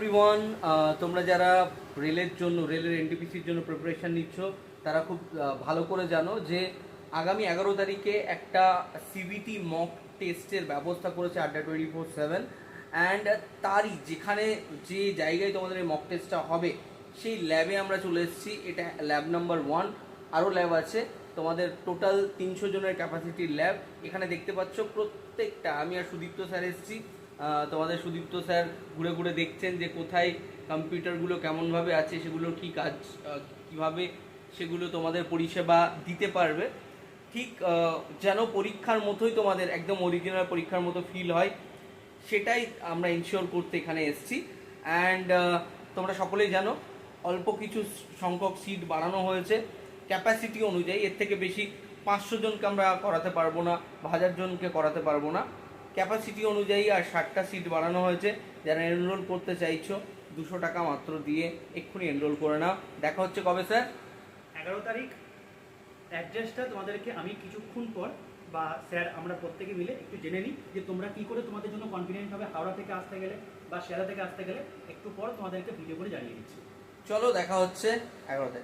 Everyone, তোমরা যারা রেলের এনটিপিসির জন্য প্রিপারেশন নিচ্ছ তারা খুব ভালো করে জানো যে আগামী 11 তারিখে একটা সিবিটি মক টেস্টের ব্যবস্থা করেছে আড্ডা 24/7। অ্যান্ড তারই যে জায়গায় তোমাদের এই মক টেস্টটা হবে সেই ল্যাবে আমরা চলে এসেছি। এটা ল্যাব নাম্বার 1। আরও ল্যাব আছে, তোমাদের টোটাল 300 জনের ক্যাপাসিটির ল্যাব। এখানে দেখতে পাচ্ছ প্রত্যেকটা, আমি আর সুদীপ্ত স্যার এসেছি। তোমাদের সুদীপ্ত স্যার ঘুরে ঘুরে দেখছেন যে কোথায় কম্পিউটারগুলো কেমনভাবে আছে, সেগুলোর কী কাজ, কীভাবে সেগুলো তোমাদের পরিষেবা দিতে পারবে। ঠিক যেন পরীক্ষার মতোই তোমাদের একদম অরিজিনাল পরীক্ষার মতো ফিল হয়, সেটাই আমরা ইনশিওর করতে এখানে এসেছি। অ্যান্ড তোমরা সকলেই জানো অল্প কিছু সংখ্যক সিট বাড়ানো হয়েছে ক্যাপাসিটি অনুযায়ী। এর থেকে বেশি 500 জনকে আমরা করাতে পারবো না বা 1000 জনকে করাতে পারবো না। ক্যাপাসিটি অনুযায়ী আর 60টা সিট বাড়ানো হয়েছে। যারা এনরোল করতে চাইছো 200 টাকা মাত্র দিয়ে এক্ষুনি এনরোল করে নাও। দেখা হচ্ছে কবে স্যার? 11 তারিখ। অ্যাড্রেসটা তোমাদেরকে আমি কিছুক্ষণ পর বা স্যার আমরা প্রত্যেকে মিলে একটু জেনে নিই যে তোমরা কি করে তোমাদের জন্য কনফিডেন্ট হবে হাওড়া থেকে আসতে গেলে বা শিয়ালদা থেকে আসতে গেলে। একটু পর তোমাদেরকে ভিডিও করে জানিয়ে দিচ্ছি। চলো দেখা হচ্ছে 11 তারিখ।